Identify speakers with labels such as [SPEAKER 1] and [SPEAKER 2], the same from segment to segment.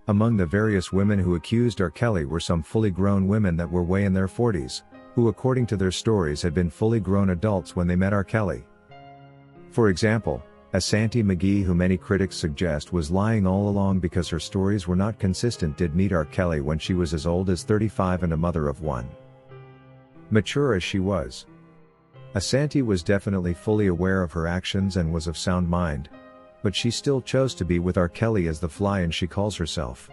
[SPEAKER 1] Among the various women who accused R. Kelly were some fully grown women that were way in their 40s, who according to their stories had been fully grown adults when they met R. Kelly. For example, Ashanti McGee, who many critics suggest was lying all along because her stories were not consistent, did meet R. Kelly when she was as old as 35 and a mother of one. Mature as she was, Ashanti was definitely fully aware of her actions and was of sound mind, but she still chose to be with R. Kelly as the fly and she calls herself.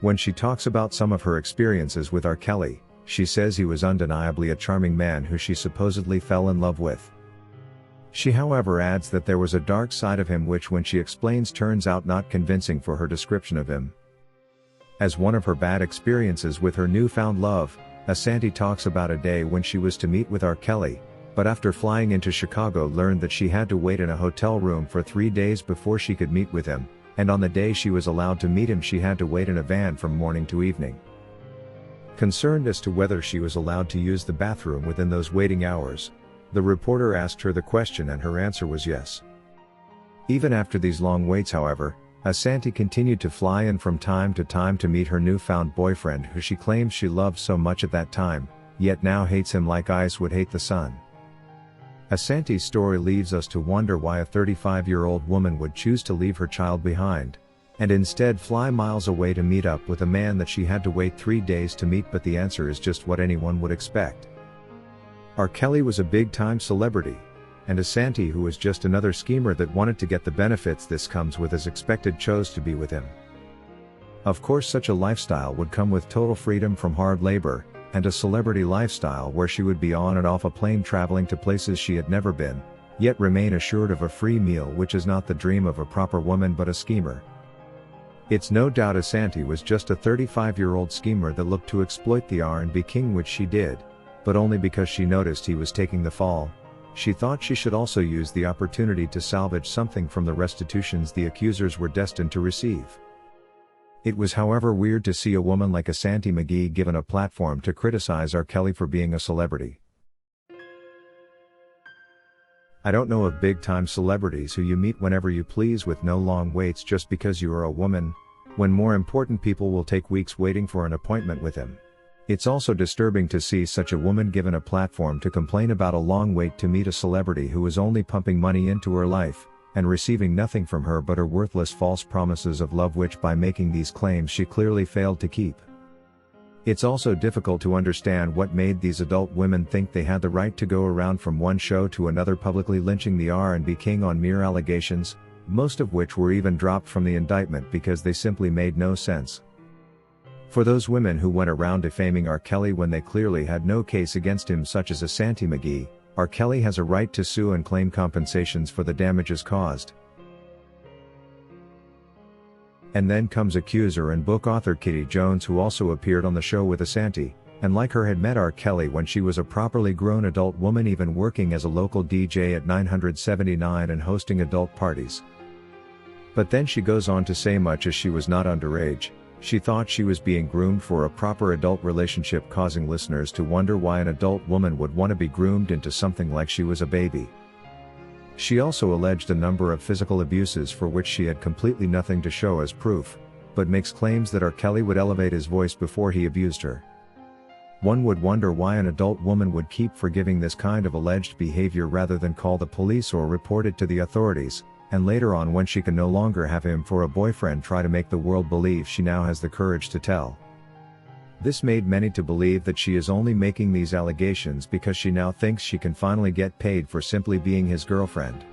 [SPEAKER 1] When she talks about some of her experiences with R. Kelly, she says he was undeniably a charming man who she supposedly fell in love with. She however adds that there was a dark side of him which when she explains turns out not convincing for her description of him. As one of her bad experiences with her newfound love, Ashanti talks about a day when she was to meet with R. Kelly, but after flying into Chicago learned that she had to wait in a hotel room for 3 days before she could meet with him, and on the day she was allowed to meet him she had to wait in a van from morning to evening. Concerned as to whether she was allowed to use the bathroom within those waiting hours, the reporter asked her the question and her answer was yes. Even after these long waits however, Ashanti continued to fly in from time to time to meet her newfound boyfriend who she claims she loved so much at that time, yet now hates him like ice would hate the sun. Ashanti's story leaves us to wonder why a 35-year-old woman would choose to leave her child behind, and instead fly miles away to meet up with a man that she had to wait 3 days to meet, but the answer is just what anyone would expect. R. Kelly was a big-time celebrity, and Ashanti, who was just another schemer that wanted to get the benefits this comes with as expected, chose to be with him. Of course such a lifestyle would come with total freedom from hard labor, and a celebrity lifestyle where she would be on and off a plane traveling to places she had never been, yet remain assured of a free meal, which is not the dream of a proper woman but a schemer. It's no doubt Ashanti was just a 35-year-old schemer that looked to exploit the R&B king, which she did, but only because she noticed he was taking the fall. She thought she should also use the opportunity to salvage something from the restitutions the accusers were destined to receive. It was however weird to see a woman like Ashanti McGee given a platform to criticize R. Kelly for being a celebrity. I don't know of big-time celebrities who you meet whenever you please with no long waits just because you are a woman, when more important people will take weeks waiting for an appointment with him. It's also disturbing to see such a woman given a platform to complain about a long wait to meet a celebrity who was only pumping money into her life, and receiving nothing from her but her worthless false promises of love, which by making these claims she clearly failed to keep. It's also difficult to understand what made these adult women think they had the right to go around from one show to another publicly lynching the R&B king on mere allegations, most of which were even dropped from the indictment because they simply made no sense. For those women who went around defaming R. Kelly when they clearly had no case against him, such as Ashanti McGee, R. Kelly has a right to sue and claim compensations for the damages caused. And then comes accuser and book author Kitty Jones, who also appeared on the show with Ashanti, and like her had met R. Kelly when she was a properly grown adult woman, even working as a local DJ at 979 and hosting adult parties. But then she goes on to say much as she was not underage, she thought she was being groomed for a proper adult relationship, causing listeners to wonder why an adult woman would want to be groomed into something like she was a baby. She also alleged a number of physical abuses for which she had completely nothing to show as proof, but makes claims that R. Kelly would elevate his voice before he abused her. One would wonder why an adult woman would keep forgiving this kind of alleged behavior rather than call the police or report it to the authorities, and later on, when she can no longer have him for a boyfriend, try to make the world believe she now has the courage to tell. This made many to believe that she is only making these allegations because she now thinks she can finally get paid for simply being his girlfriend.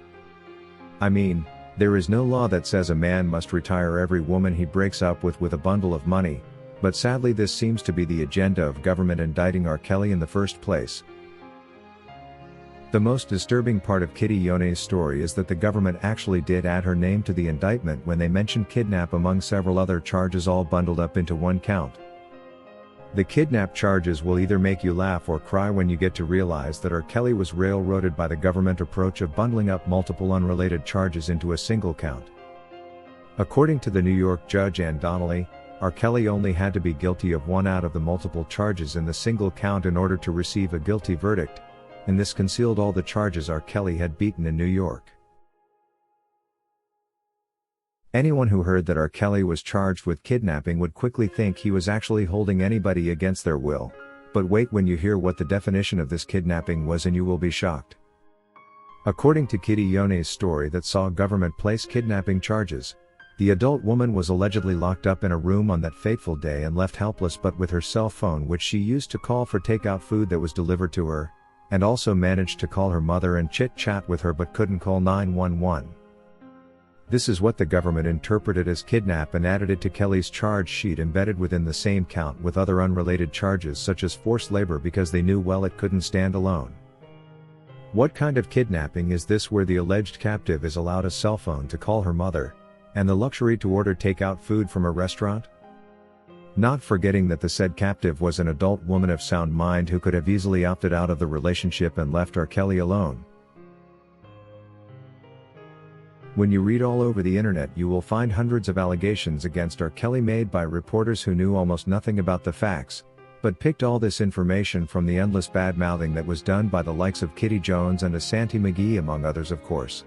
[SPEAKER 1] I mean, there is no law that says a man must retire every woman he breaks up with a bundle of money, but sadly this seems to be the agenda of government indicting R. Kelly in the first place. The most disturbing part of Kitty Jones's story is that the government actually did add her name to the indictment when they mentioned kidnap among several other charges, all bundled up into one count. The kidnap charges will either make you laugh or cry when you get to realize that R. Kelly was railroaded by the government approach of bundling up multiple unrelated charges into a single count. According to the New York judge Ann Donnelly, R. Kelly only had to be guilty of one out of the multiple charges in the single count in order to receive a guilty verdict, and this concealed all the charges R. Kelly had beaten in New York. Anyone who heard that R. Kelly was charged with kidnapping would quickly think he was actually holding anybody against their will. But wait when you hear what the definition of this kidnapping was and you will be shocked. According to Kitty Yone's story that saw government place kidnapping charges, the adult woman was allegedly locked up in a room on that fateful day and left helpless but with her cell phone, which she used to call for takeout food that was delivered to her, and also managed to call her mother and chit-chat with her but couldn't call 911. This is what the government interpreted as kidnap and added it to Kelly's charge sheet, embedded within the same count with other unrelated charges such as forced labor, because they knew well it couldn't stand alone. What kind of kidnapping is this where the alleged captive is allowed a cell phone to call her mother, and the luxury to order takeout food from a restaurant? Not forgetting that the said captive was an adult woman of sound mind who could have easily opted out of the relationship and left R. Kelly alone. When you read all over the internet, you will find hundreds of allegations against R. Kelly made by reporters who knew almost nothing about the facts, but picked all this information from the endless bad-mouthing that was done by the likes of Kitty Jones and Ashanti McGee, among others, of course.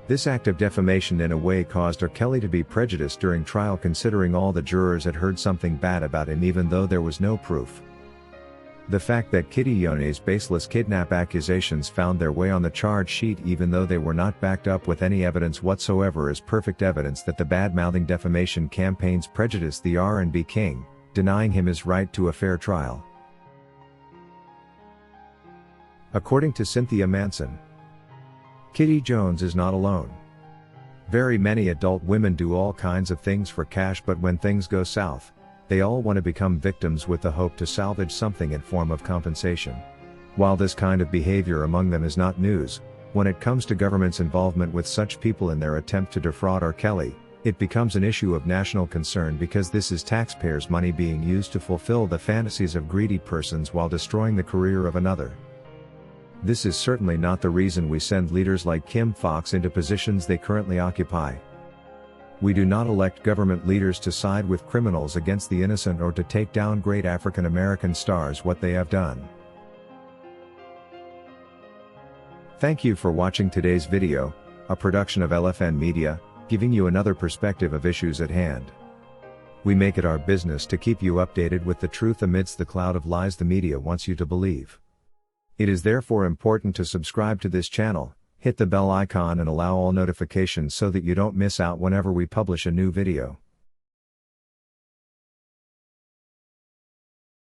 [SPEAKER 1] This act of defamation in a way caused R. Kelly to be prejudiced during trial, considering all the jurors had heard something bad about him even though there was no proof. The fact that Kitty Yone's baseless kidnap accusations found their way on the charge sheet even though they were not backed up with any evidence whatsoever is perfect evidence that the bad-mouthing defamation campaigns prejudiced the R&B king, denying him his right to a fair trial. According to Cynthia Manson, Kitty Jones is not alone. Very many adult women do all kinds of things for cash, but when things go south, they all want to become victims with the hope to salvage something in form of compensation. While this kind of behavior among them is not news, when it comes to government's involvement with such people in their attempt to defraud R. Kelly, it becomes an issue of national concern, because this is taxpayers' money being used to fulfill the fantasies of greedy persons while destroying the career of another. This is certainly not the reason we send leaders like Kim Foxx into positions they currently occupy. We do not elect government leaders to side with criminals against the innocent or to take down great African American stars what they have done. Thank you for watching today's video, a production of LFN Media, giving you another perspective of issues at hand. We make it our business to keep you updated with the truth amidst the cloud of lies the media wants you to believe. It is therefore important to subscribe to this channel, hit the bell icon and allow all notifications so that you don't miss out whenever we publish a new video.